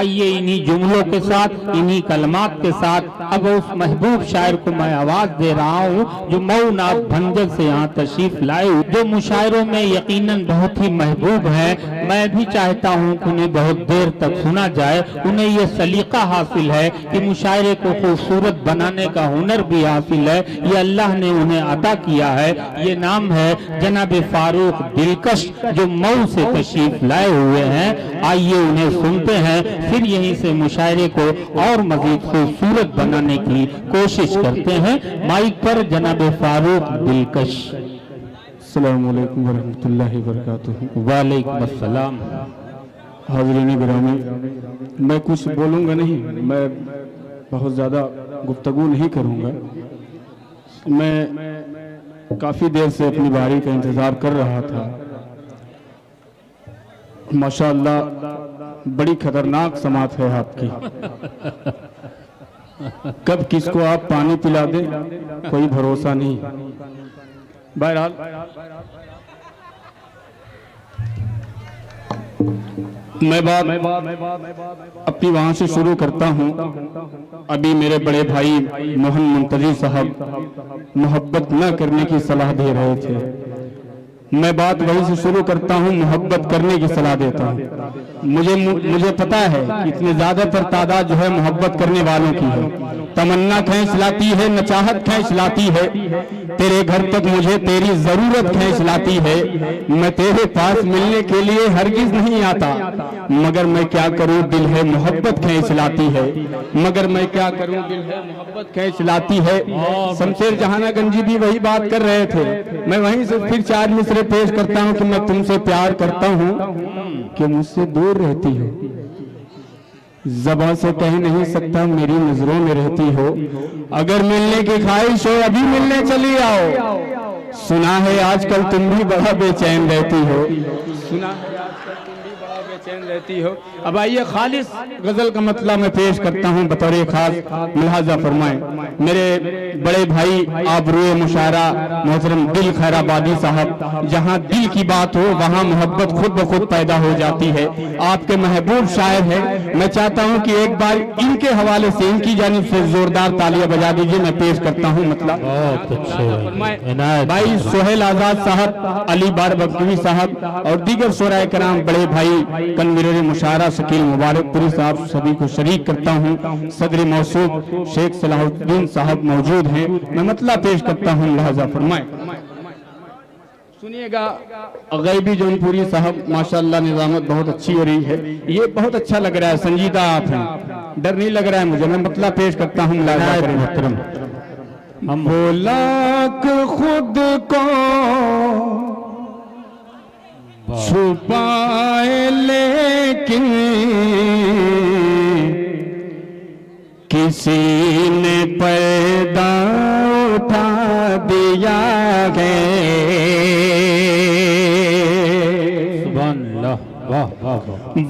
आइए इन्हीं जुमलों के साथ, इन्हीं कलमात के साथ अब उस महबूब शायर को मैं आवाज दे रहा हूँ जो मऊ नाथ भंजल से यहाँ तशरीफ लाए, जो मुशायरों में यकीनन बहुत ही महबूब है। मैं भी चाहता हूँ कि उन्हें बहुत देर तक सुना जाए। उन्हें ये सलीका हासिल है कि मुशायरे को खूबसूरत बनाने का हुनर भी हासिल है, ये अल्लाह ने उन्हें अता किया है। ये नाम है जनाब फारूक दिलकश जो मऊ से तशरीफ लाए हुए हैं। आइए उन्हें सुनते हैं, फिर यहीं से मुशायरे को और मजीद खूबसूरत बनाने की कोशिश करते हैं। माइक पर जनाब फारूक दिलकश। अस्सलामु अलैकुम वरहमतुल्लाहि वबरकातुहू। वालेकुम अस्सलाम। हाज़रीन गिरामी, मैं कुछ बोलूँगा नहीं, मैं बहुत ज़्यादा गुफ्तगू नहीं करूँगा। मैं काफ़ी देर से अपनी बारी का इंतज़ार कर रहा था। माशाअल्लाह बड़ी खतरनाक समात है आपकी। कब किसको आप पानी पिला दें कोई भरोसा नहीं। बहरहाल मैं बात अपनी वहां से शुरू करता हूं। अभी मेरे बड़े भाई मोहन मुंतजी साहब मोहब्बत न करने की सलाह दे रहे थे। मैं बात वहीं से शुरू करता हूं, मोहब्बत करने की सलाह देता हूं। मुझे पता है कि इतने ज्यादातर तादाद जो है मोहब्बत करने वालों की है। तमन्ना खींच लाती है, नचाहत खींच लाती है, तेरे घर तक मुझे तेरी जरूरत खींच लाती है। मैं तेरे पास मिलने के लिए हरगिज नहीं आता, मगर मैं क्या करूं दिल है मोहब्बत खींच लाती है। मगर मैं क्या करूं दिल है मोहब्बत खींच लाती है। शमशेर जहाना गंजी भी वही बात कर रहे थे। मैं वहीं से फिर चार मिसरे पेश करता हूं कि मैं तुमसे प्यार करता हूं कि मुझसे दूर रहती हो। ज़बां से कह नहीं सकता मेरी नजरों में रहती हो। अगर मिलने की ख्वाहिश हो अभी मिलने चली आओ। सुना है आजकल तुम भी बड़ा बेचैन रहती हो। सुना है आजकल तुम भी बड़ा बेचैन रहती हो। अब आइए खालिस गजल का मतलब मैं पेश करता हूं, बतौर खास मुलाजा फरमाएं मेरे बड़े भाई आबरूए मुशायरा मोहतरम दिल खैराबादी साहब। जहां दिल की बात हो वहां मोहब्बत खुद ब खुद पैदा हो जाती है। आपके महबूब शायर है। मैं चाहता हूं कि एक बार इनके हवाले से इनकी जानिब से जोरदार तालियां बजा दीजिए। मैं पेश करता हूं मतलब भाई सोहेल आजाद साहब, अली बार बकवी साहब और दीगर शोराए कराम, बड़े भाई कन्वीनर मुशायरा शकील मुबारकपुरी साहब, सभी को शरीक करता हूं। सदर मौसूफ शेख सलाहुद्दीन साहब मौजूद हैं। मैं मतलब पेश करता हूं, लिहाजा फरमाएं। सुनिएगा। गैबी जौनपुरी साहब माशाअल्लाह निजामत बहुत अच्छी हो रही है। ये बहुत अच्छा लग रहा है, संजीदा आप हैं, डर नहीं लग रहा है मुझे। मैं मतलब पेश करता हूँ मोहतरम। हम लाख खुद को छुपाए लेकिन किसी ने पर्दा उठा दिया है।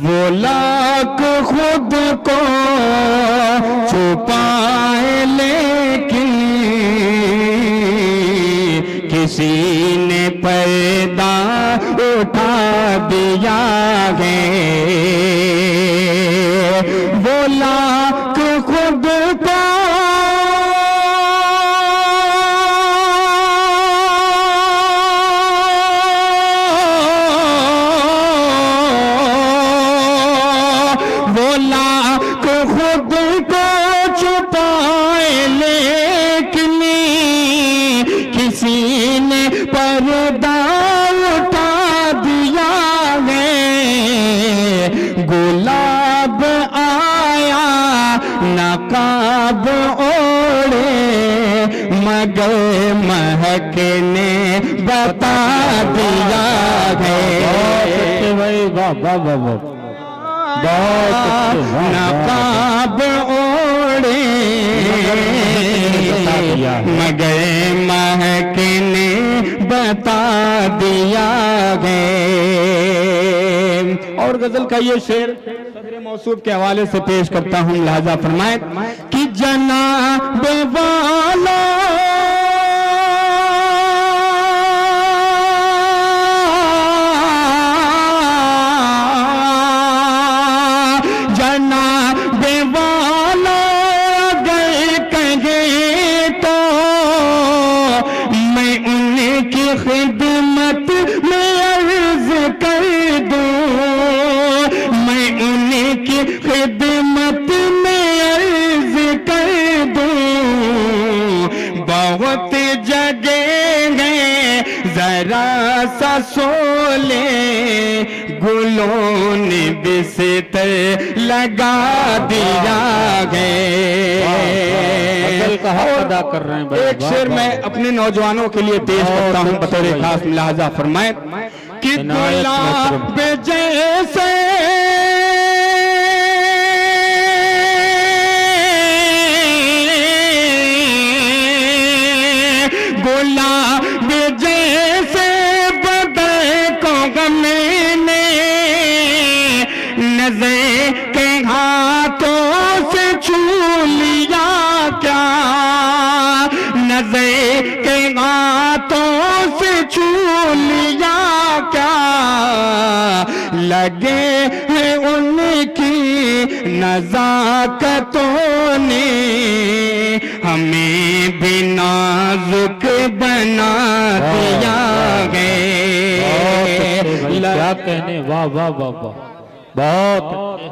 वो लाख खुद को छुपाए लेकिन किसी ने पर्दा उठा दिया है। वो लाख खुद को पर्दा उठा दिया है। गुलाब आया नकाब ओढ़े मगर महक ने बता दिया है। नकाब ओढ़े मगर महक ने बता दिया है। और गजल का ये शेर सदर मौसूफ के हवाले से पेश करता हूँ, लिहाजा फरमाए कि जनाब वाला जना सा सोले गुलों ने बिस्तर लगा दिया गज़ल का हक अदा कर रहे हैं भाई। एक शेर मैं अपने नौजवानों के लिए पेश करता हूँ बतौर खास लिहाजा फरमाए कि गुलाब जैसे गुलाब जैसे बदन को गमने नजर के हाथों से छू लिया क्या, नजर के हाथों से छू लिया क्या, लगे हैं उनकी नज़ाकतों ने हमें भी नाजुक बना दिया गए। क्या कहने, वाह वाह वाह वाह, बहुत अच्छे।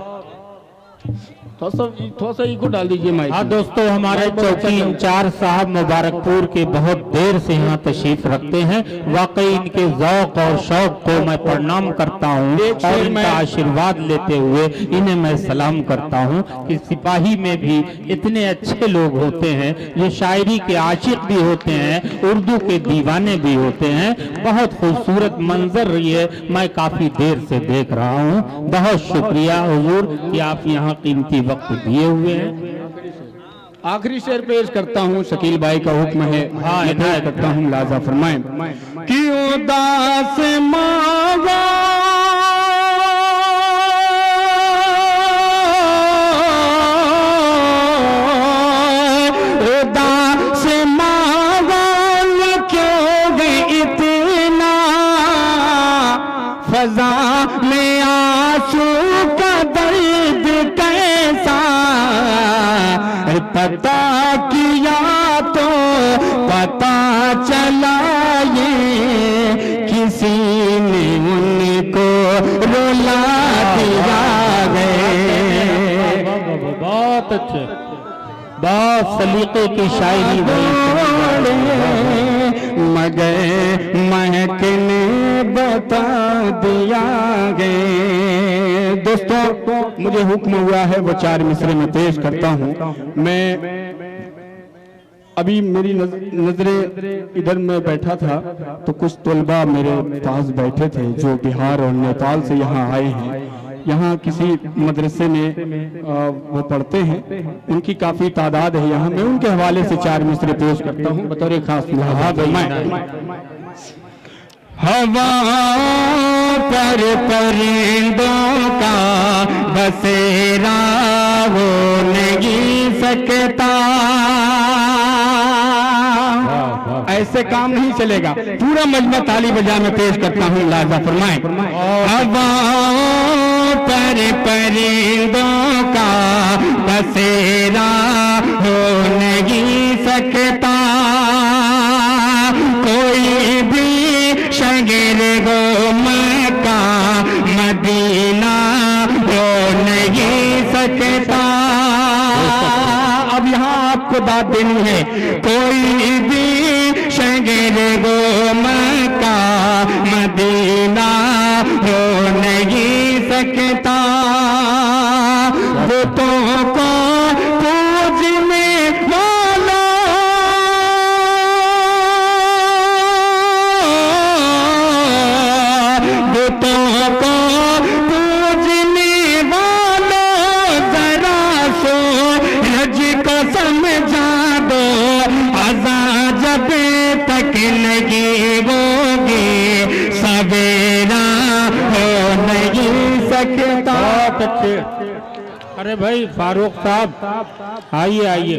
थोड़ा सा इको डाल दीजिए माइक। हाँ दोस्तों, हमारे चौकी इंचार्ज साहब मुबारकपुर के बहुत देर से यहाँ तशरीफ रखते हैं। वाकई इनके ज़ौक़ और शौक़ को मैं प्रणाम करता हूँ और इनका आशीर्वाद लेते हुए इन्हें मैं सलाम करता हूँ कि सिपाही में भी इतने अच्छे लोग होते हैं जो शायरी के आशिक भी होते हैं, उर्दू के दीवाने भी होते हैं। बहुत खूबसूरत मंजर ये मैं काफ़ी देर से देख रहा हूँ। बहुत शुक्रिया हुजूर कि आप यहाँ कीमती वक्त दिए हुए हैं। आखिरी शेर पेश करता हूँ, शकील भाई का हुक्म है। हाँ, इनायत करता हूँ, लाजा फरमाएं कि उदास मावा उदास मावा क्यों गई इतना फजा में आंसू का दर्द कैसा, पता किया तो पता चला ये किसी ने उनको रुला दिया गए। बहुत अच्छे, बहुत सलीके की शायरी मगर महकने बता दिया गए। दोस्तों, मुझे हुक्म हुआ है वो 4 मिसरे में पेश करता हूँ। मैं अभी मेरी नजरें इधर में बैठा था तो कुछ तलबा मेरे पास बैठे थे जो बिहार और नेपाल से यहाँ आए हैं। यहाँ किसी मदरसे में वो पढ़ते हैं, उनकी काफी तादाद है यहाँ। मैं उनके हवाले से 4 मिसरे पेश करता हूँ बतौर खास। हवा पर परिंदों का बसेरा हो नहीं सकता, ऐसे काम नहीं चलेगा। पूरा मजमा ताली बजा में पेश करता हूँ, लाजा फरमाएं। हवा पर परिंदों का बसेरा हो नहीं सकता, कोई भी शगर गो मक्का मदीना हो नहीं सकता। अब यहाँ आपको बात देनी है, कोई भी शगर गो मक्का मदीना हो नहीं सकता। बुतों को पूजने वालों बुतों को पूजने वालों जरा सूरज को समझा दो, अज़ा जब तक नहीं होगी सवेरा हो नहीं सकता। अरे भाई फारूक साहब, आइए आइए।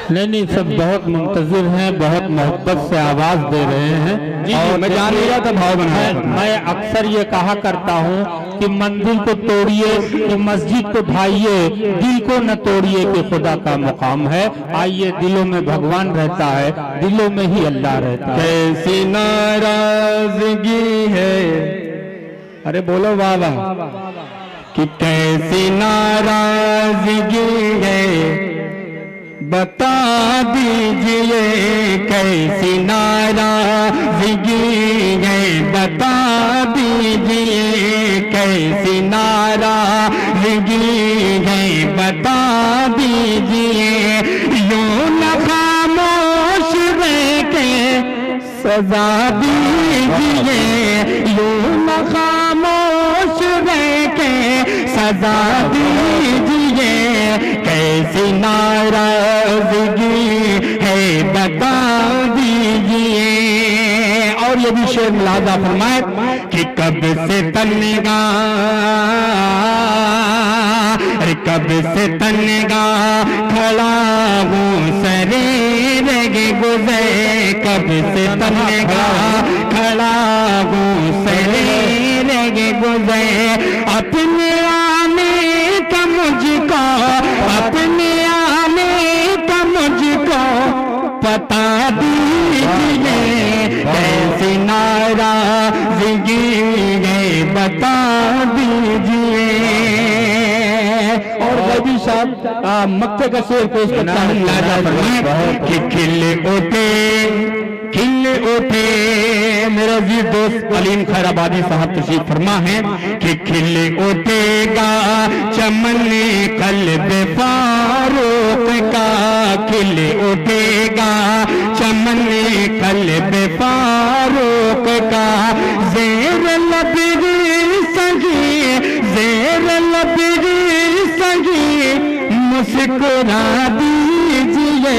नहीं, सब बहुत मुंतजिर हैं, बहुत मोहब्बत से आवाज दे रहे हैं। जी, मैं जान लिया था भाव बनाया। मैं अक्सर ये कहा करता हूँ कि मंदिर को तोड़िए तो मस्जिद को ढाइए, दिल को न तोड़िए कि खुदा का मुकाम है। आइए, दिलों में भगवान रहता है, दिलों में ही अल्लाह रहता है। कैसी नाराजगी है, अरे बोलो वाह वाह, कि कैसी नाराजगी है बता दीजिए कैसी नाराज़गी है, बता दीजिए कैसी नाराज़गी है, बता दीजिए। यूं न खामोश रह के सजा दीजिए, यूं न खामोश रह के सजा दीजिए। कैसी नाराज़गी है बता दीजिए। और ये भी शेर मुलाजा फरमाए कि कब से तन्गा, कब से तन्गा खड़ा हूँ सरे रगे गुज़े, कब से तन्गा खड़ा हूँ सरे रगे गुज़े। अपने आने का मुझको, अपने आने का मुझको पता दीजिए। कैसी नाराज़गी है बता दीजिए। और गैबी साहब मक्के का शेर पेश करता है कि खिल उठे मेरा अजीज दोस्त अलीम खैराबादी साहब तशरीफ फरमा है कि खिल उठेगा चमन क़ल्ब फारूक का, खिल उठेगा चमन क़ल्ब फारूक का। ज़ेर लबी सगी, ज़ेर लबी सगी मुस्कुरा दीजिए।